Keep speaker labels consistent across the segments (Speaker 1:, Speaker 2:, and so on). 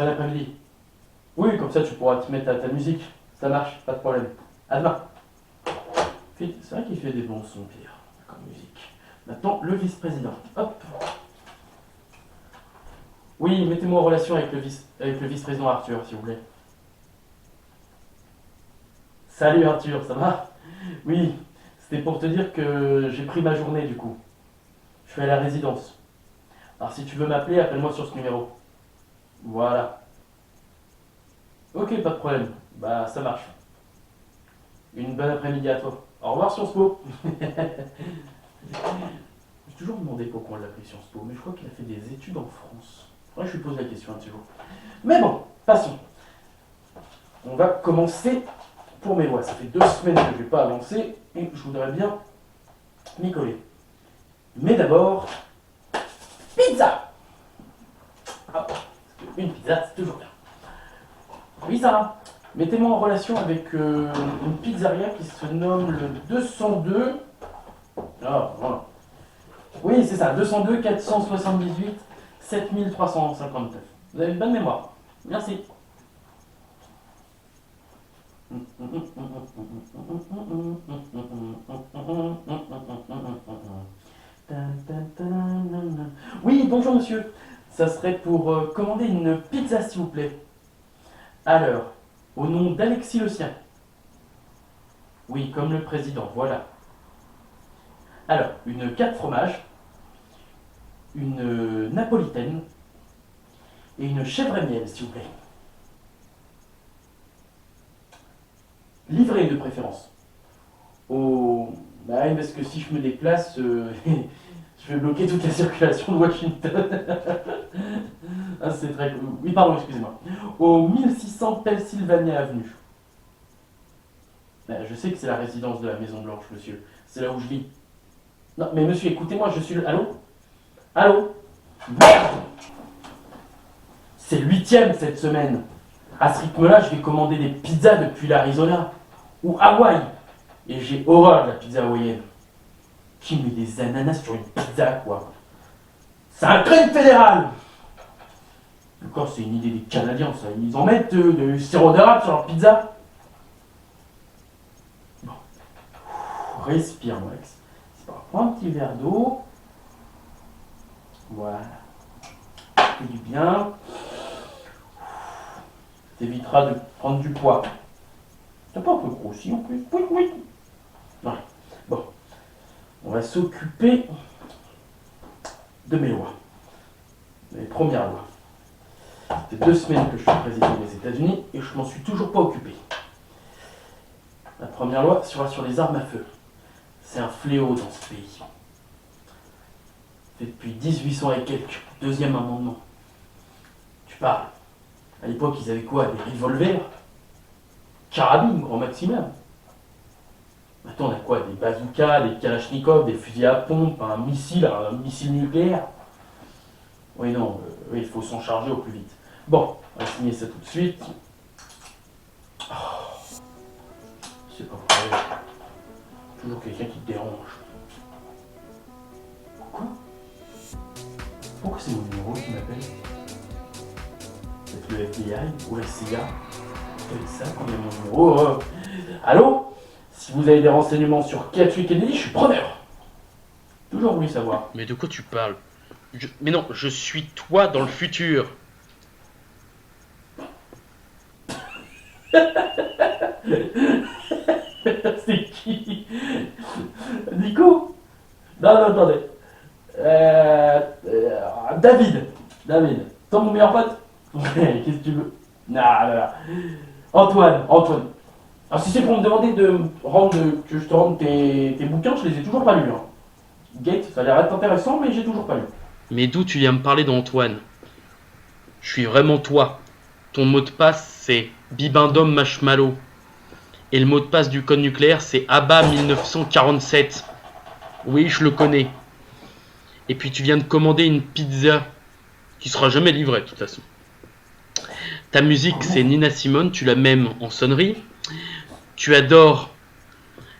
Speaker 1: bon après-midi. Oui, comme ça tu pourras te mettre à ta musique. Ça marche, pas de problème. À demain. C'est vrai qu'il fait des bons sons, Pierre, comme musique. Maintenant, le vice-président. Hop. Oui, mettez-moi en relation avec le vice-président Arthur, s'il vous plaît. Salut Arthur, ça va? Oui, c'était pour te dire que j'ai pris ma journée du coup. Je suis à la résidence. Alors si tu veux m'appeler, appelle-moi sur ce numéro. Voilà. Ok, pas de problème. Bah ça marche. Une bonne après-midi à toi. Au revoir Sciences Po. J'ai toujours demandé pourquoi on l'appelait Sciences Po, mais je crois qu'il a fait des études en France. Faudrait que je lui pose la question un petit jour. Mais bon, passons. On va commencer pour mes voix. Ça fait 2 semaines que je n'ai pas avancé et je voudrais bien m'y coller. Mais d'abord, pizza. Ah, une pizza, c'est toujours bien. Oui, Sarah. Mettez-moi en relation avec une pizzeria qui se nomme le 202. Ah, voilà. Oui, c'est ça, 202 478 7359. Vous avez une bonne mémoire. Merci. Oui, bonjour monsieur. Ça serait pour commander une pizza s'il vous plaît. À l'heure, au nom d'Alexis Le Sien. Oui, comme le président, voilà. Alors, une 4 fromages, une napolitaine et une chèvre et miel s'il vous plaît. Livré de préférence. Au... Bah oui, parce que si je me déplace, je vais bloquer toute la circulation de Washington. Ah, c'est très... Oui, pardon, excusez-moi. Au 1600 Pennsylvania Avenue. Je sais que c'est la résidence de la Maison Blanche, monsieur. C'est là où je vis. Non, mais monsieur, écoutez-moi, je suis le... Allô? Allô? Merde! C'est le 8e cette semaine. À ce rythme-là, je vais commander des pizzas depuis l'Arizona. Ou Hawaï. Et j'ai horreur de la pizza hawaïenne. Qui met des ananas sur une pizza, quoi? C'est un crime fédéral! Encore, c'est une idée des Canadiens, ça. Ils en mettent du sirop d'érable sur leur pizza. Bon. Respire, Max. C'est pas. Prends un petit verre d'eau. Voilà. Ça fait du bien. T'éviteras de prendre du poids. T'as pas un peu grossi en plus? Oui, oui. Ouais. Bon. On va s'occuper de mes lois. Mes premières lois. Ça fait 2 semaines que je suis président des États-Unis et je m'en suis toujours pas occupé. La première loi sera sur les armes à feu. C'est un fléau dans ce pays. Fait depuis 1800 et quelques. Deuxième amendement. Tu parles. À l'époque, ils avaient quoi? Des revolvers? Carabines, grand maximum. Maintenant, on a quoi? Des bazookas, des kalachnikovs, des fusils à pompe, un missile nucléaire. Oui, non, oui, il faut s'en charger au plus vite. Bon, on va signer ça tout de suite. Oh, c'est pas vrai. Toujours quelqu'un qui te dérange. Quoi? Pourquoi c'est mon numéro qui m'appelle? Peut-être le FBI ou la CIA? Peut-être ça quand même mon numéro. Allô? Si vous avez des renseignements sur qui a tué Kennedy, je suis preneur. Toujours voulu savoir.
Speaker 2: Mais de quoi tu parles? Mais non, je suis toi dans le futur.
Speaker 1: C'est qui? Nico? Non, non, attendez. David. David. Toi, mon meilleur pote? Qu'est-ce que tu veux? Non, non, non. Antoine. Alors, si c'est pour me demander que je te rende tes bouquins, je les ai toujours pas lus. Hein. Gate, ça a l'air être intéressant, mais j'ai toujours pas lu.
Speaker 2: Mais d'où tu viens me parler d'Antoine? Je suis vraiment toi. Ton mot de passe, c'est Bibendum Marshmallow. Et le mot de passe du code nucléaire, c'est ABBA 1947. Oui, je le connais. Et puis tu viens de commander une pizza qui sera jamais livrée de toute façon. Ta musique, c'est Nina Simone, tu la même en sonnerie. Tu adores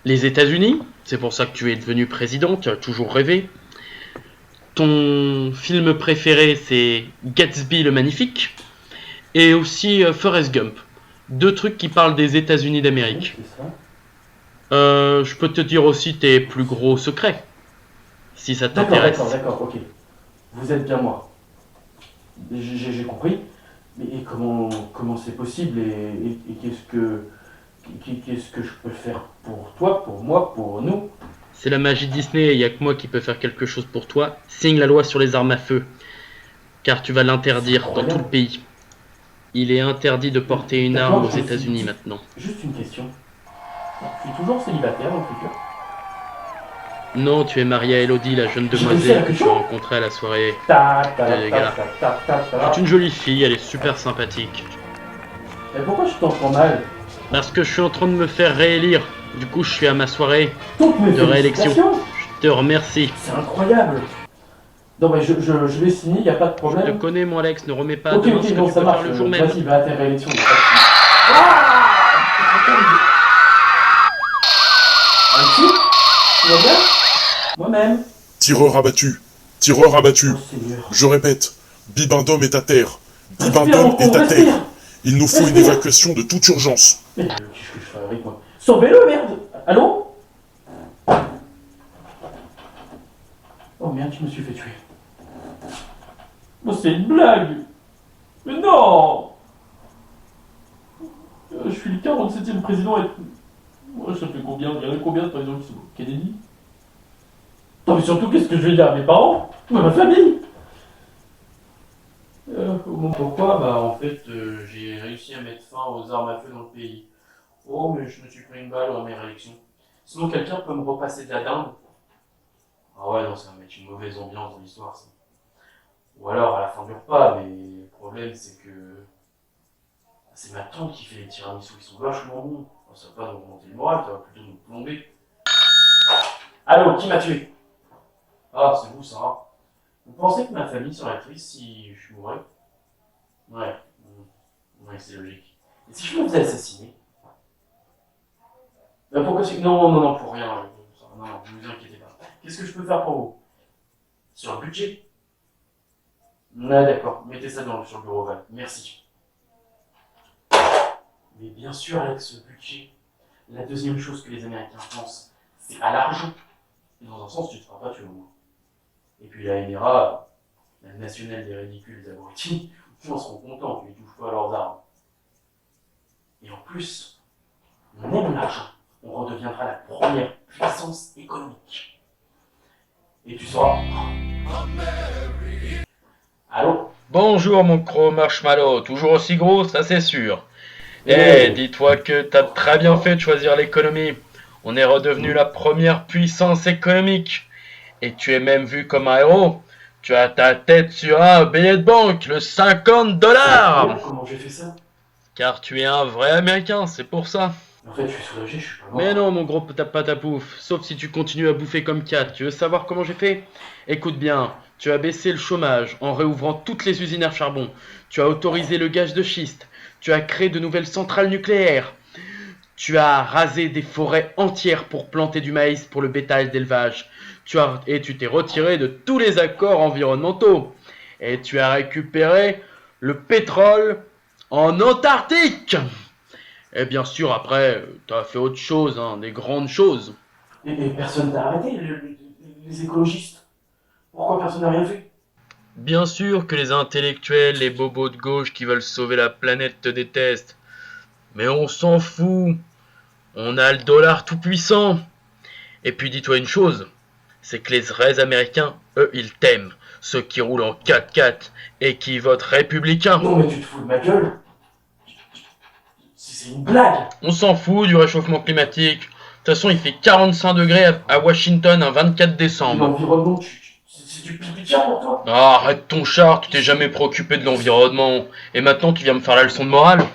Speaker 2: les États-Unis, c'est pour ça que tu es devenu président, tu as toujours rêvé. Ton film préféré, c'est Gatsby le Magnifique. et aussi Forrest Gump. Deux trucs qui parlent des États-Unis d'Amérique.
Speaker 1: C'est ça.
Speaker 2: Je peux te dire aussi tes plus gros secrets, si ça
Speaker 1: D'accord,
Speaker 2: t'intéresse.
Speaker 1: d'accord, ok. Vous êtes bien moi. J'ai compris. Mais et comment c'est possible et qu'est-ce que je peux faire pour toi, pour moi, pour nous?
Speaker 2: C'est la magie Disney et il n'y a que moi qui peux faire quelque chose pour toi. Signe la loi sur les armes à feu, car tu vas l'interdire dans tout le pays. Il est interdit de porter une arme aux États-Unis maintenant.
Speaker 1: Juste une question. Je suis toujours célibataire dans le futur.
Speaker 2: Non, tu es marié à Elodie, la jeune demoiselle que tu as rencontrée à la soirée des galas. C'est une jolie fille, elle est super sympathique.
Speaker 1: Mais pourquoi je t'entends mal?
Speaker 2: Parce que je suis en train de me faire réélire. Du coup, je suis à ma soirée
Speaker 1: Toutes mes
Speaker 2: de réélection.
Speaker 1: félicitations.
Speaker 2: Je te remercie.
Speaker 1: C'est incroyable. Non mais je vais signer, y a pas de
Speaker 2: Je
Speaker 1: problème.
Speaker 2: te connais, mon Alex, ne remets pas
Speaker 1: Ok,
Speaker 2: demain ce que
Speaker 1: bon,
Speaker 2: tu
Speaker 1: ça
Speaker 2: peux
Speaker 1: marche.
Speaker 2: faire le jour même.
Speaker 1: Vas-y, va à ta réélection. Y a pas de souci. Alexis, tu vas bien? Moi-même.
Speaker 3: Tireur abattu. Tireur abattu.
Speaker 1: Oh Seigneur.
Speaker 3: Je répète, Bibendum est à terre.
Speaker 1: Respire,
Speaker 3: Bibendum
Speaker 1: mon con,
Speaker 3: est à
Speaker 1: respire.
Speaker 3: terre. Il nous faut une
Speaker 1: Respire.
Speaker 3: évacuation de toute urgence.
Speaker 1: Mais qu'est-ce que je fais avec moi? Sauvez-le, merde. Allô? Oh merde, je me suis fait tuer. Oh, c'est une blague. Mais non. Je suis le 47e président et... Ouais, ça fait combien? Il y en a combien de présidents qui sont Kennedy? Non mais surtout, qu'est-ce que je vais dire à mes parents? Ou à ma famille? Pourquoi? Bah en fait, j'ai réussi à mettre fin aux armes à feu dans le pays. Oh, mais je me suis pris une balle à mes réélections. Sinon, quelqu'un peut me repasser de la dinde? Ah ouais, non, ça va mettre une mauvaise ambiance dans l'histoire, ça. Ou alors à la fin du repas, mais le problème c'est que c'est ma tante qui fait les tiramisu, ils sont vachement bons. Ça va pas nous remonter le moral, ça va plutôt nous plomber. Allô, qui m'a tué? Ah, c'est vous, Sarah. Vous pensez que ma famille serait triste si je mourais? Ouais, ouais, c'est logique. Et si je me faisais assassiner? Pourquoi c'est... Non, pour rien. Non, ne vous inquiétez pas. Qu'est-ce que je peux faire pour vous? Sur le budget? Ah d'accord, mettez ça sur le bureau Val. Merci. Mais bien sûr, avec ce budget, la deuxième chose que les Américains pensent, c'est à l'argent. Et dans un sens, tu ne seras pas tué au moins. Et puis la NRA, la nationale des ridicules abrutis, ils en seront contents, tu les touches pas à leurs armes. Et en plus, on aime l'argent. On redeviendra la première puissance économique. Et tu sauras... Allô?
Speaker 2: Bonjour, mon gros marshmallow. Toujours aussi gros, ça c'est sûr. Dis-toi que t'as très bien fait de choisir l'économie. On est redevenu la première puissance économique. Et tu es même vu comme un héros. Tu as ta tête sur un billet de banque, le 50 $.
Speaker 1: Comment j'ai fait ça?
Speaker 2: Car tu es un vrai Américain, c'est pour ça.
Speaker 1: En fait, je suis soulagé, je suis pas mort.
Speaker 2: Mais non, mon gros patapouf, sauf si tu continues à bouffer comme 4. Tu veux savoir comment j'ai fait? Écoute bien, tu as baissé le chômage en réouvrant toutes les usines à charbon. Tu as autorisé le gaz de schiste. Tu as créé de nouvelles centrales nucléaires. Tu as rasé des forêts entières pour planter du maïs pour le bétail d'élevage. Et tu t'es retiré de tous les accords environnementaux. Et tu as récupéré le pétrole en Antarctique. Et bien sûr, après, tu as fait autre chose, hein, des grandes choses.
Speaker 1: Et personne t'a arrêté, les écologistes? Pourquoi personne n'a rien fait?
Speaker 2: Bien sûr que les intellectuels, les bobos de gauche qui veulent sauver la planète te détestent. Mais on s'en fout. On a le dollar tout puissant. Et puis dis-toi une chose, c'est que les vrais Américains, eux, ils t'aiment. Ceux qui roulent en 4x4 et qui votent républicain.
Speaker 1: Non mais tu te fous de ma gueule? C'est une blague!
Speaker 2: On s'en fout du réchauffement climatique. De toute façon, il fait 45 degrés à Washington un 24 décembre.
Speaker 1: L'environnement, c'est du pipi pour toi?
Speaker 2: Ah, arrête ton char, tu t'es jamais préoccupé de l'environnement. Et maintenant, tu viens me faire la leçon de morale?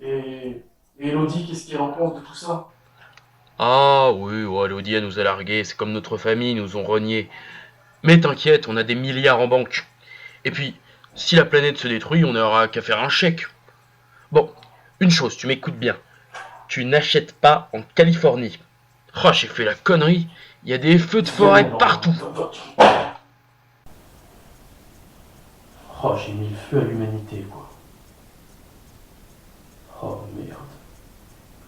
Speaker 1: Et Elodie, qu'est-ce qu'elle en pense de tout ça?
Speaker 2: Ah oui, ouais, Elodie, elle nous a largués. C'est comme notre famille, ils nous ont reniés. Mais t'inquiète, on a des milliards en banque. Et puis, si la planète se détruit, on n'aura qu'à faire un chèque. Bon, une chose, tu m'écoutes bien. Tu n'achètes pas en Californie. Oh, j'ai fait la connerie. Il y a des feux de forêt partout.
Speaker 1: Oh, j'ai mis le feu à l'humanité, quoi.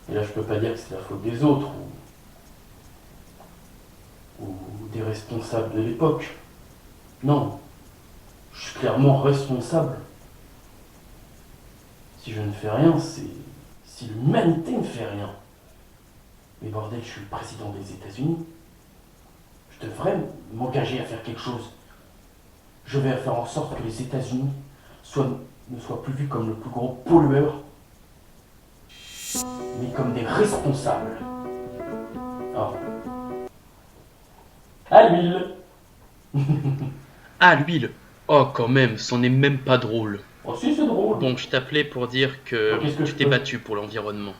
Speaker 1: Et là, je peux pas dire que c'est la faute des autres ou des responsables de l'époque. Non, je suis clairement responsable. Si je ne fais rien, c'est si l'humanité ne fait rien. Mais bordel, je suis le président des États-Unis. Je devrais m'engager à faire quelque chose. Je vais faire en sorte que les États-Unis ne soient plus vus comme le plus gros pollueur, mais comme des responsables. Ah. À l'huile.
Speaker 2: Ah, l'huile. Oh, quand même, c'en est même pas drôle.
Speaker 1: Oh si, c'est drôle.
Speaker 2: Bon, je t'appelais pour dire que
Speaker 1: Qu'est-ce que
Speaker 2: tu
Speaker 1: je
Speaker 2: t'es
Speaker 1: peux
Speaker 2: battu pour l'environnement.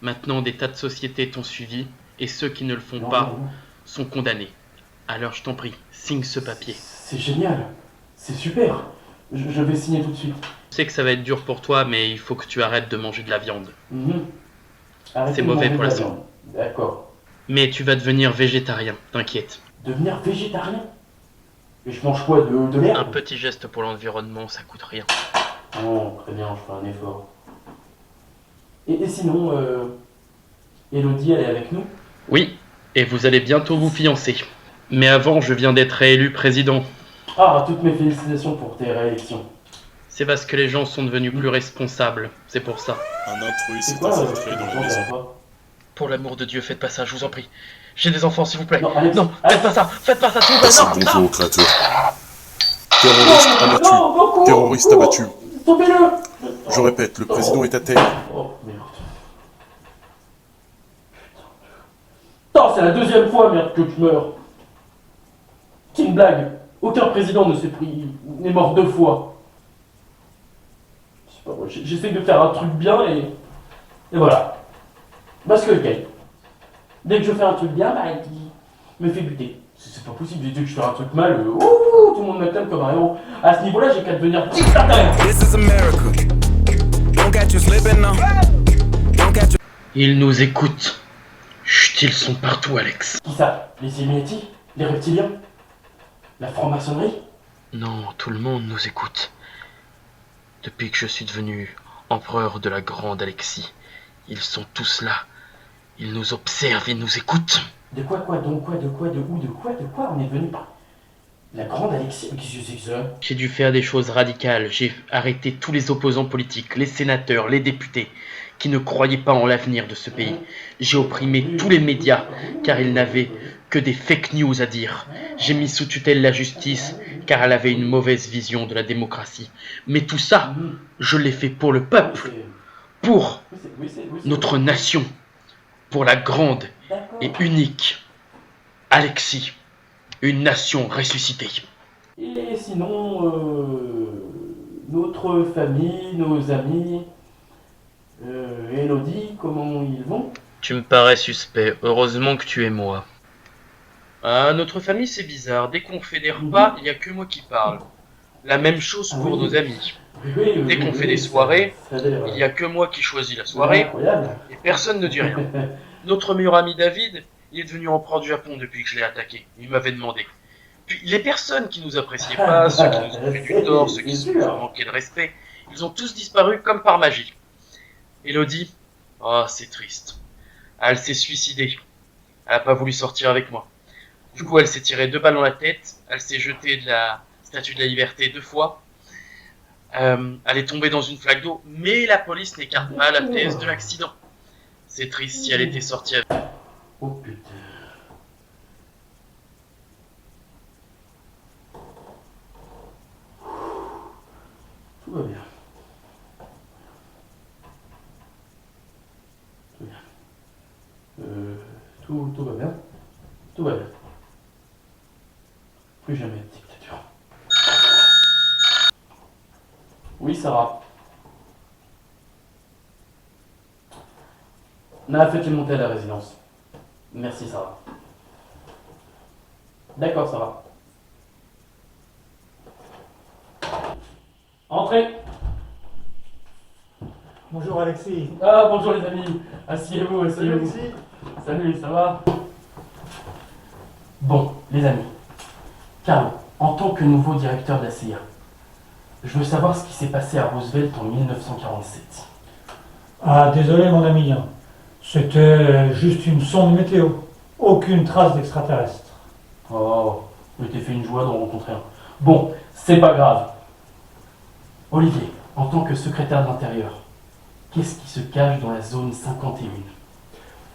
Speaker 2: Maintenant, des tas de sociétés t'ont suivi, et ceux qui ne le font
Speaker 1: Non,
Speaker 2: pas
Speaker 1: non, non.
Speaker 2: sont condamnés. Alors, je t'en prie, signe ce papier.
Speaker 1: C'est génial. C'est super. Je vais signer tout de suite.
Speaker 2: Je sais que ça va être dur pour toi, mais il faut que tu arrêtes de manger de la viande.
Speaker 1: Mhm. Arrêtez
Speaker 2: C'est
Speaker 1: de
Speaker 2: mauvais
Speaker 1: manger
Speaker 2: pour
Speaker 1: de
Speaker 2: la
Speaker 1: viande.
Speaker 2: santé.
Speaker 1: D'accord.
Speaker 2: Mais tu vas devenir végétarien, t'inquiète.
Speaker 1: Devenir végétarien. Et je mange quoi, de l'herbe?
Speaker 2: Un petit geste pour l'environnement, ça coûte rien.
Speaker 1: Oh, très bien, je ferai un effort. Et sinon, Elodie, elle est avec nous?
Speaker 2: Oui, et vous allez bientôt vous fiancer. Mais avant, je viens d'être réélu président.
Speaker 1: Ah, toutes mes félicitations pour tes réélections.
Speaker 2: C'est parce que les gens sont devenus plus responsables, c'est pour ça.
Speaker 3: Un intrus
Speaker 1: C'est
Speaker 3: s'est
Speaker 1: quoi
Speaker 3: infiltré dans la maison.
Speaker 2: Pour l'amour de Dieu, faites pas ça, je vous en prie. J'ai des enfants, s'il vous plaît.
Speaker 1: Non, Alex,
Speaker 2: Non, faites pas ça, s'il vous plaît,
Speaker 3: Passez le
Speaker 2: non,
Speaker 3: bonjour au créateur. Terroriste abattu.
Speaker 1: beaucoup,
Speaker 3: Terroriste
Speaker 1: beaucoup.
Speaker 3: abattu.
Speaker 1: Sauvez-le.
Speaker 3: Je répète, le président est à terre.
Speaker 1: Oh, merde. Putain, c'est la deuxième fois, merde, que je meurs. C'est une blague. Aucun président n'est mort 2 fois. C'est pas vrai. J'essaie de faire un truc bien et voilà. Parce que, ok. Dès que je fais un truc bien, bah, il me fait buter. C'est pas possible, dès que je fais un truc mal, tout le monde m'acclame comme un héros. À ce niveau-là, j'ai qu'à devenir dictateur.
Speaker 4: This is America. Don't catch you slipping now. Don't catch you.
Speaker 2: Ils nous écoutent. Chut, ils sont partout, Alex.
Speaker 1: Qui ça? Les Illuminati? Les reptiliens? La franc-maçonnerie?
Speaker 2: Non, tout le monde nous écoute. Depuis que je suis devenu empereur de la Grande Alexis, ils sont tous là. Ils nous observent et nous écoutent.
Speaker 1: De quoi, donc quoi, de quoi, de où, de quoi on est venu par la Grande Alexis? Qu'est-ce que c'est que ça?
Speaker 2: J'ai dû faire des choses radicales. J'ai arrêté tous les opposants politiques, les sénateurs, les députés, qui ne croyaient pas en l'avenir de ce pays. J'ai opprimé tous les médias, car ils n'avaient que des fake news à dire. J'ai mis sous tutelle la justice, car elle avait une mauvaise vision de la démocratie. Mais tout ça, je l'ai fait pour le peuple, pour notre nation, pour la grande et unique Alexis, une nation ressuscitée.
Speaker 1: Et sinon, notre famille, nos amis, Elodie, comment ils vont?
Speaker 2: Tu me parais suspect, heureusement que tu es moi. Ah, notre famille c'est bizarre, dès qu'on fait des repas, il n'y a que moi qui parle. La même chose pour
Speaker 1: oui.
Speaker 2: nos amis.
Speaker 1: Oui,
Speaker 2: Dès qu'on fait des soirées,
Speaker 1: ça a l'air,
Speaker 2: il n'y a que moi qui choisis la soirée,
Speaker 1: incroyable.
Speaker 2: et personne ne dit rien. Notre meilleur ami David, il est devenu empereur du Japon depuis que je l'ai attaqué. Il m'avait demandé. Puis les personnes qui nous appréciaient pas, ceux qui nous ont fait du tort, ceux qui nous ont manqué de respect, ils ont tous disparu comme par magie. Elodie, oh c'est triste. Elle s'est suicidée. Elle n'a pas voulu sortir avec moi. Du coup, elle s'est tirée 2 balles dans la tête. Elle s'est jetée de la statue de la liberté 2 fois. Elle est tombée dans une flaque d'eau, mais la police n'écarte pas la thèse de l'accident. C'est triste si elle était sortie avec.
Speaker 1: Oh putain. Tout va bien. Tout va bien. Tout va bien. Tout va bien. Plus jamais de dictature. Oui, Sarah. N'a fait-il monter à la résidence? Merci, Sarah. D'accord, Sarah. Entrez.
Speaker 5: Bonjour Alexis.
Speaker 1: Ah, bonjour les amis. Asseyez-vous, asseyez-vous.
Speaker 5: Alexis.
Speaker 1: Salut, ça va? Bon, les amis. Carlo, en tant que nouveau directeur de la CIA, je veux savoir ce qui s'est passé à Roosevelt en 1947.
Speaker 5: Ah, désolé mon ami. C'était juste une sonde météo. Aucune trace d'extraterrestre.
Speaker 1: Oh, je m'étais fait une joie d'en rencontrer un. Bon, c'est pas grave. Olivier, en tant que secrétaire de l'Intérieur, qu'est-ce qui se cache dans la zone 51?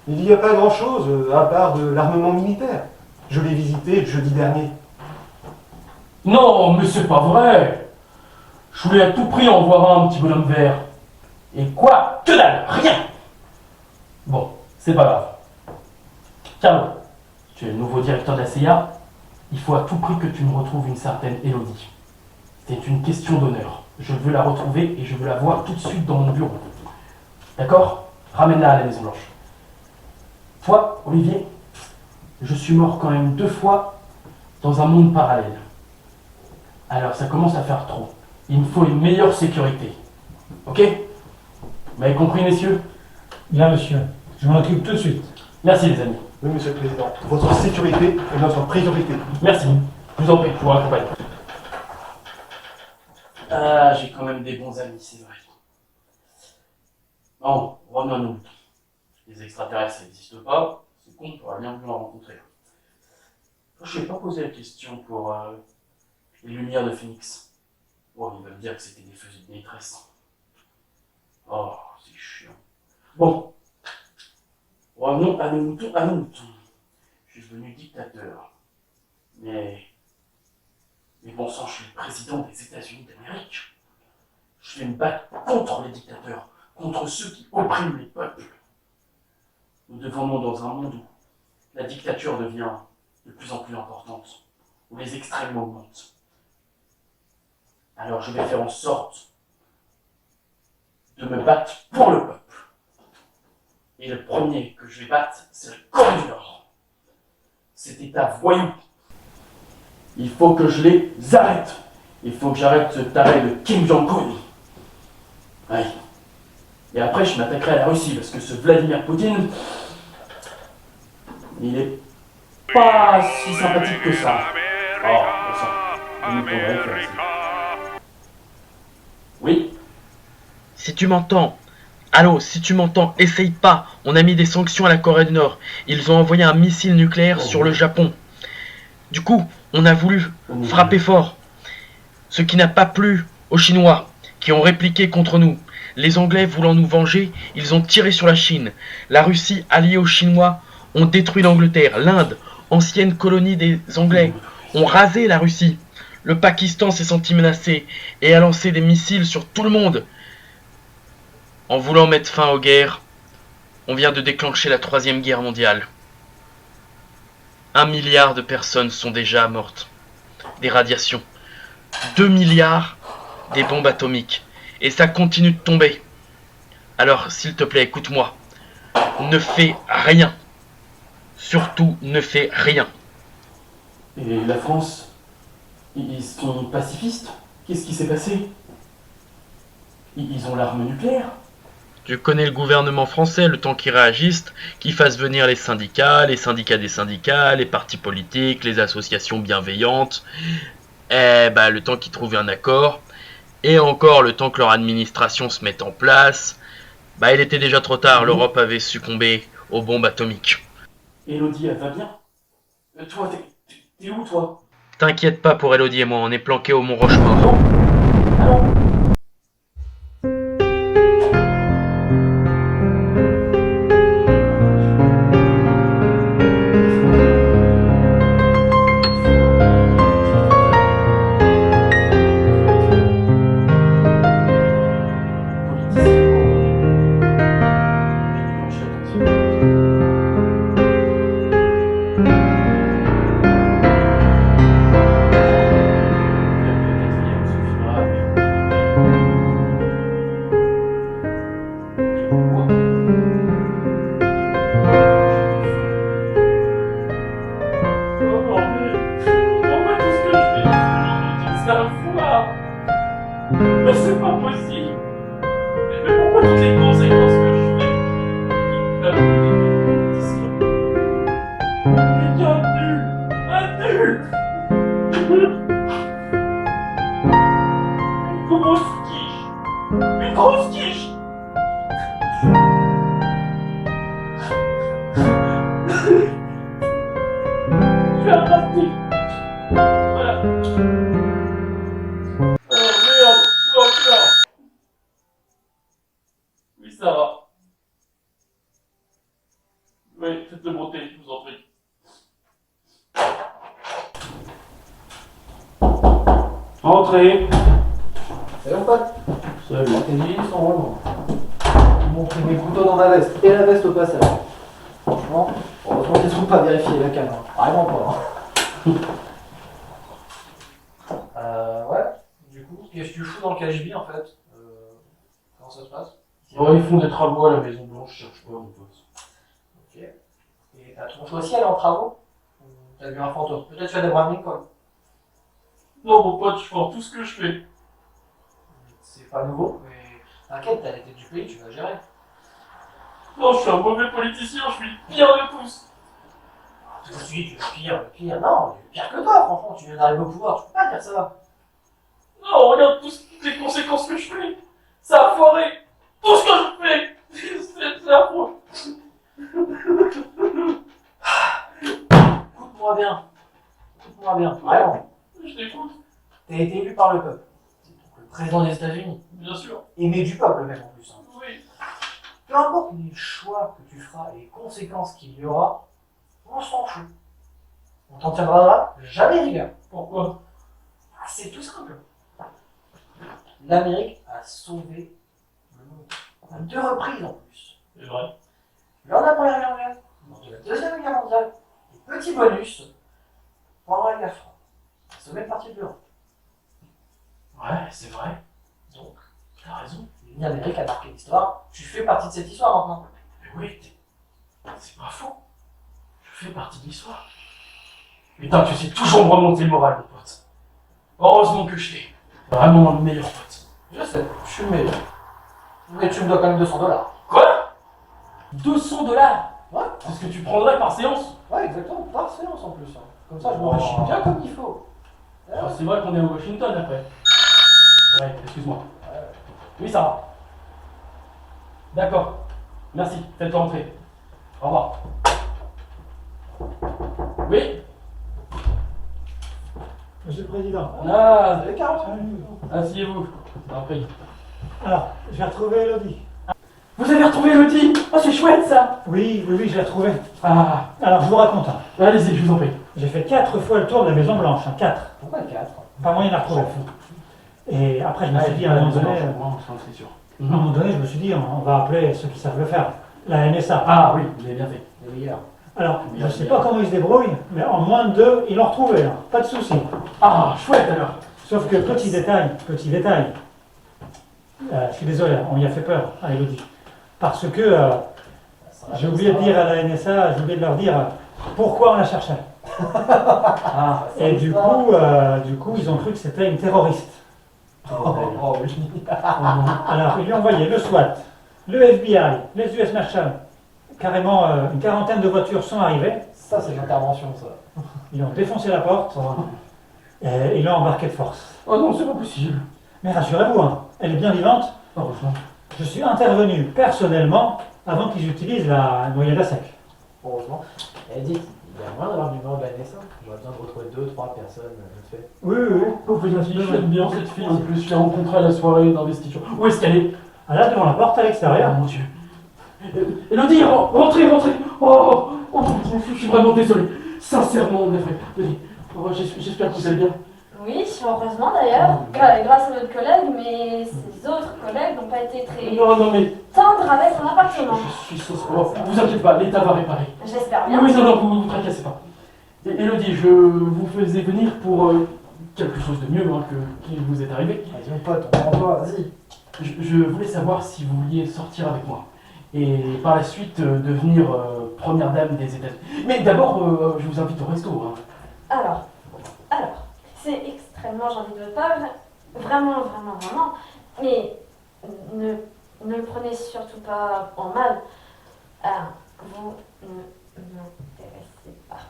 Speaker 6: Il n'y a pas grand-chose, à part de l'armement militaire. Je l'ai visité jeudi dernier.
Speaker 1: Non, mais c'est pas vrai. Je voulais à tout prix en voir un petit bonhomme vert. Et quoi? Que dalle, rien. Bon, c'est pas grave. Carlo, tu es le nouveau directeur de la CIA. Il faut à tout prix que tu me retrouves une certaine Élodie. C'est une question d'honneur. Je veux la retrouver et je veux la voir tout de suite dans mon bureau. D'accord? Ramène-la à la Maison Blanche. Toi, Olivier, je suis mort quand même 2 fois dans un monde parallèle. Alors ça commence à faire trop. Il me faut une meilleure sécurité. Ok? Vous m'avez compris, messieurs?
Speaker 5: Bien, monsieur. Je m'en occupe tout de suite.
Speaker 1: Merci, les amis.
Speaker 6: Oui, monsieur le Président. Votre sécurité est notre priorité.
Speaker 1: Merci. Je vous en prie, je vous raccompagne. Ah, j'ai quand même des bons amis, c'est vrai. Bon, revenons à nous. Les extraterrestres, ça n'existe pas. C'est con, on aurait bien voulu en rencontrer. Je n'ai pas posé la question pour les lumières de Phoenix. Bon, il va me dire que c'était des fusils de détresse. Oh, c'est chiant. Bon. Revenons à nos moutons, à nos moutons. Je suis devenu dictateur. Mais bon sang, je suis le président des États-Unis d'Amérique. Je vais me battre contre les dictateurs, contre ceux qui oppriment les peuples. Nous devons dans un monde où la dictature devient de plus en plus importante, où les extrêmes augmentent. Alors je vais faire en sorte de me battre pour le peuple. Et le premier que je vais battre, c'est le Corée du Nord. Cet État voyou. Il faut que je les arrête. Il faut que j'arrête ce taré de Kim Jong-un. Ouais. Et après, je m'attaquerai à la Russie, parce que ce Vladimir Poutine, il est pas si sympathique que ça. Oh, bon sang. Il me faudrait faire ça. Oui?
Speaker 2: Si tu m'entends, allô, si tu m'entends, essaye pas. On a mis des sanctions à la Corée du Nord. Ils ont envoyé un missile nucléaire sur le Japon. Du coup, on a voulu frapper fort. Ce qui n'a pas plu aux Chinois, qui ont répliqué contre nous. Les Anglais voulant nous venger, ils ont tiré sur la Chine. La Russie, alliée aux Chinois, ont détruit l'Angleterre. L'Inde, ancienne colonie des Anglais, ont rasé la Russie. Le Pakistan s'est senti menacé et a lancé des missiles sur tout le monde. En voulant mettre fin aux guerres, on vient de déclencher la 3e guerre mondiale. 1 milliard de personnes sont déjà mortes des radiations. 2 milliards des bombes atomiques. Et ça continue de tomber. Alors, s'il te plaît, écoute-moi. Ne fais rien. Surtout, ne fais rien.
Speaker 1: Et la France, ils sont pacifistes? Qu'est-ce qui s'est passé? Ils ont l'arme nucléaire?
Speaker 2: Tu connais le gouvernement français, le temps qu'ils réagissent, qu'ils fassent venir les syndicats des syndicats, les partis politiques, les associations bienveillantes. Le temps qu'ils trouvent un accord. Et encore, le temps que leur administration se mette en place. Il était déjà trop tard, l'Europe avait succombé aux bombes atomiques.
Speaker 1: Élodie, elle va bien? Toi, t'es où, toi?
Speaker 2: T'inquiète pas pour Elodie et moi, on est planqués au Mont Rochemort.
Speaker 1: Allô? Allô? Mais c'est pas possible. Mais pourquoi toutes les conséquences que je fais? Il y a un nul. Une grosse quiche. Une grosse quiche. Oui, Sarah. Oui, faites-le monter, je vous en prie. Entrez.
Speaker 6: Salut mon pote.
Speaker 1: Salut.
Speaker 6: Tes jeans sont vraiment. Ils m'ont pris mes couteaux dans ma veste. Et la veste au passage. Franchement, heureusement qu'ils sont pas vérifiés la canne. Vraiment pas. Ouais. Du coup, qu'est-ce que tu fous dans le KGB en fait Comment ça se passe?
Speaker 1: Oh, ils font des travaux à la Maison Blanche, je cherche pas, mon pote.
Speaker 6: Ok. Et ta tronche aussi, elle est en travaux? T'as vu un fantôme? Peut-être tu as des braves Lincoln.
Speaker 1: Non, mon pote, je fais tout ce que je fais.
Speaker 6: C'est pas nouveau, mais t'inquiète, t'as la tête du pays, tu vas gérer.
Speaker 1: Non, je suis un mauvais politicien, je suis le pire de tous.
Speaker 6: Je me suis dit, tu es le pire. Non, il est pire que toi, franchement, tu viens d'arriver au pouvoir, tu peux pas dire ça.
Speaker 1: Non, regarde toutes les conséquences que je fais. Ça a foiré. Tout ce que je fais. C'est affreux.
Speaker 6: Écoute-moi bien. Écoute-moi bien, vraiment.
Speaker 1: Je t'écoute.
Speaker 6: T'as été élu par le peuple. C'est donc le président des États-Unis.
Speaker 1: Bien sûr.
Speaker 6: Aimé du peuple, même en plus. Hein.
Speaker 1: Oui.
Speaker 6: Peu importe les choix que tu feras et les conséquences qu'il y aura, on s'en fout. On t'en tiendra jamais rigueur.
Speaker 1: Pourquoi?
Speaker 6: Ah, c'est tout simple. L'Amérique a sauvé le monde. À 2 reprises en plus.
Speaker 1: C'est vrai.
Speaker 6: Lors de la Première Guerre mondiale, lors de la Deuxième Guerre mondiale, et petit bonus, pendant la guerre froide. Ça fait même partie de l'Europe.
Speaker 1: Ouais, c'est vrai.
Speaker 6: Donc,
Speaker 1: T'as raison.
Speaker 6: l'Amérique a marqué l'histoire. Tu fais partie de cette histoire maintenant.
Speaker 1: Mais oui, c'est pas faux. Je fais partie de l'histoire. Putain, tu sais toujours me remonter le moral, mon pote. Heureusement que je t'ai. Vraiment le meilleur pote.
Speaker 6: Je sais, je suis le meilleur. Mais tu me dois quand même $200.
Speaker 1: Quoi? 200 $?
Speaker 6: Ouais.
Speaker 1: C'est ce que tu prendrais par séance?
Speaker 6: Ouais, exactement. Par séance en plus. Hein. Comme ça, je m'enrichis bien comme il faut.
Speaker 1: Ah, c'est vrai qu'on est au Washington après. Ouais, excuse-moi. Oui, ça va. D'accord. Merci, faites rentrer. Au revoir. Oui?
Speaker 5: Monsieur le Président.
Speaker 1: Ah,
Speaker 6: Salut, Caro.
Speaker 1: asseyez-vous. Après.
Speaker 5: Alors, j'ai retrouvé Elodie.
Speaker 1: Vous avez retrouvé Elodie? Oh, c'est chouette ça!
Speaker 5: Oui, je l'ai retrouvée.
Speaker 1: Ah,
Speaker 5: Alors, je vous raconte. Hein.
Speaker 1: allez-y, je vous en prie.
Speaker 5: J'ai fait 4 fois le tour de la Maison Blanche. 4.
Speaker 6: Pourquoi 4?
Speaker 5: Pas moyen de la retrouver. Et après, je me suis dit, à un moment donné,
Speaker 1: c'est sûr.
Speaker 5: je me suis dit, on va appeler ceux qui savent le faire. La NSA.
Speaker 1: Ah oui, vous avez bien fait.
Speaker 6: Les meilleurs.
Speaker 5: Alors, je ne sais pas comment ils se débrouillent, mais en moins de 2, ils l'ont retrouvé. Hein. Pas de souci.
Speaker 1: Ah, chouette alors.
Speaker 5: Sauf que, petit détail. Je suis désolé, on y a fait peur à Elodie. Parce que j'ai oublié de dire à la NSA, j'ai oublié de leur dire pourquoi on la cherchait.
Speaker 1: Ah,
Speaker 5: Et du coup, ils ont cru que c'était une terroriste.
Speaker 6: Oh oui.
Speaker 5: Alors, ils lui ont envoyé le SWAT, le FBI, les US Marshals. Carrément, une quarantaine de voitures sont arrivées.
Speaker 6: Ça, c'est l'intervention, ça.
Speaker 5: Ils ont défoncé la porte et ils l'ont embarqué de force.
Speaker 1: Oh non, c'est pas possible.
Speaker 5: Mais rassurez-vous, hein, elle est bien vivante.
Speaker 1: Heureusement.
Speaker 5: Je suis intervenu personnellement avant qu'ils utilisent la noyade à sec.
Speaker 6: Heureusement. Elle dit il y a moyen d'avoir le numéro de la NSA. J'aurais besoin de retrouver 2-3 personnes, je fais.
Speaker 5: Oui, oui, oui.
Speaker 1: Pauvre petite fille, je l'aime bien cette fille. En plus, je l'ai rencontrée à la soirée d'investiture. Où est-ce qu'elle est?
Speaker 5: Ah, là, devant la porte à l'extérieur.
Speaker 1: Oh mon dieu. Elodie, rentrez. Oh, je suis vraiment désolé. Sincèrement, mes frères. Venez. Oh, j'espère que vous allez bien.
Speaker 7: Oui, heureusement d'ailleurs, grâce à notre collègue, mais ses autres collègues n'ont pas été très
Speaker 1: Non, mais
Speaker 7: tendres avec son appartement.
Speaker 1: je suis vous inquiétez pas, l'État va réparer.
Speaker 7: J'espère bien.
Speaker 1: Oui, non, vous tracassez pas. Elodie, je vous faisais venir pour quelque chose de mieux qui vous est arrivé.
Speaker 6: Vas-y, mon pote, on prend toi, vas-y.
Speaker 1: Je voulais savoir si vous vouliez sortir avec moi. Et par la suite, devenir première dame des États-Unis. Mais d'abord, je vous invite au resto. Hein.
Speaker 7: Alors, c'est extrêmement gentil de votre part, vraiment, mais ne le prenez surtout pas en mal. Vous ne m'intéressez pas.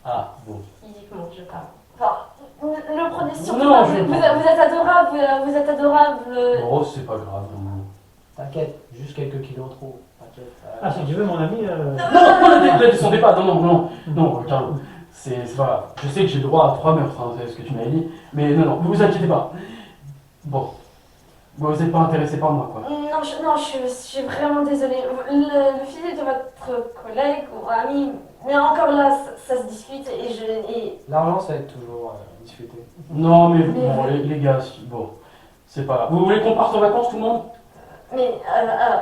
Speaker 1: Ah, bon.
Speaker 7: Physiquement, je parle. Enfin, ne le prenez surtout
Speaker 1: Non,
Speaker 7: pas.
Speaker 1: je
Speaker 7: Vous
Speaker 1: comprends.
Speaker 7: êtes adorable, vous êtes adorable.
Speaker 1: Oh, c'est pas grave.
Speaker 6: T'inquiète, juste quelques kilos trop. T'inquiète.
Speaker 5: Ah, si tu veux, mon ami.
Speaker 1: Non, ne descendez pas. Non, Carlo. C'est pas grave. Je sais que j'ai le droit à 3 meurtres, hein, c'est ce que tu m'avais dit. Mais non, vous inquiétez pas. Bon. Vous n'êtes pas intéressé par moi, quoi.
Speaker 7: Non, je suis vraiment désolée. Le fils de votre collègue ou ami, mais encore là, ça se discute et
Speaker 6: L'argent, ça va être toujours discuté.
Speaker 1: Non, mais
Speaker 7: Mais-
Speaker 1: bon, les gars, bon, c'est pas grave. Vous voulez qu'on parte en vacances, tout le monde?
Speaker 7: Mais,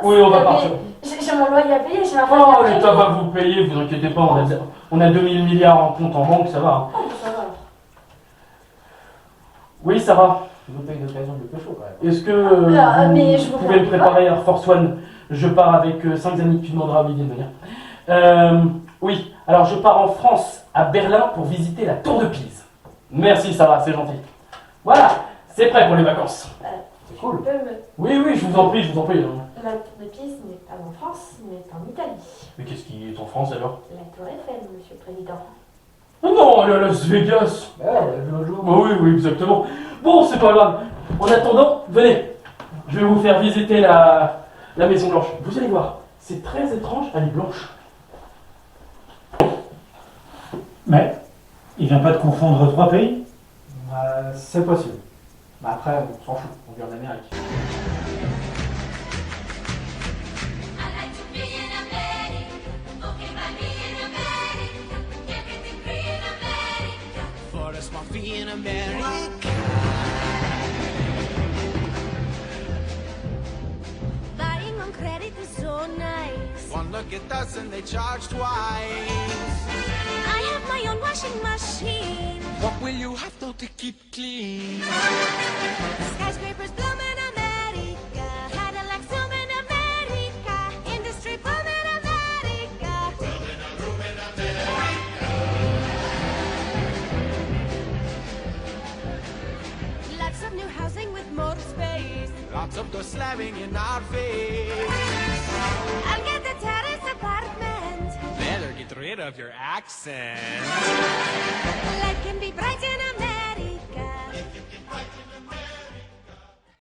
Speaker 1: Oui, on va
Speaker 7: mais
Speaker 1: partir.
Speaker 7: J'ai mon loyer à payer, j'ai un
Speaker 1: Oh,
Speaker 7: loyer à
Speaker 1: l'État
Speaker 7: payer.
Speaker 1: va vous payer, vous inquiétez pas, on a 2000 milliards en compte en banque, ça va. Hein.
Speaker 7: Oh, ça va.
Speaker 1: Oui, ça va.
Speaker 6: Vous payez une occasion de pécho quand même.
Speaker 1: Est-ce que
Speaker 7: mais je
Speaker 1: vous
Speaker 7: vous
Speaker 1: pouvez me
Speaker 7: comprends
Speaker 1: préparer Air Force One? Je pars avec 5 amis que tu demanderas à Olivier de venir. Oui, alors je pars en France, à Berlin, pour visiter la Tour de Pise. Merci, ça va, c'est gentil. Voilà, c'est prêt pour les vacances.
Speaker 6: C'est cool.
Speaker 1: Oui, oui, je vous en prie, je vous en prie.
Speaker 7: La tour de Pise n'est pas en France, mais en Italie.
Speaker 1: Mais qu'est-ce qui est en France alors?
Speaker 7: La tour Eiffel, monsieur le président.
Speaker 1: Oh non, elle est à Las Vegas.
Speaker 6: Ouais, on l'a vu l'autre jour.
Speaker 1: Bah oui, oui, exactement. Bon, c'est pas grave. En attendant, venez. Je vais vous faire visiter la Maison Blanche. Vous allez voir, c'est très étrange, elle est blanche.
Speaker 5: Mais il vient pas de confondre 3 pays?
Speaker 6: C'est possible. Mais après, on s'en fout, on vient d'Amérique.
Speaker 4: For a small fee in America.
Speaker 8: Buying on credit is so nice.
Speaker 4: One look at us and they charge twice.
Speaker 8: I have my own washing machine.
Speaker 4: What will you have though to keep clean?
Speaker 8: Skyscrapers bloom in America. Cadillac zoom in America. Industry boom in America. Lots of new housing with more space.
Speaker 4: Lots of doors slamming in our face.
Speaker 8: I'll get the terrace apartment.
Speaker 4: Better get rid of your accent.
Speaker 8: Life can be bright in America.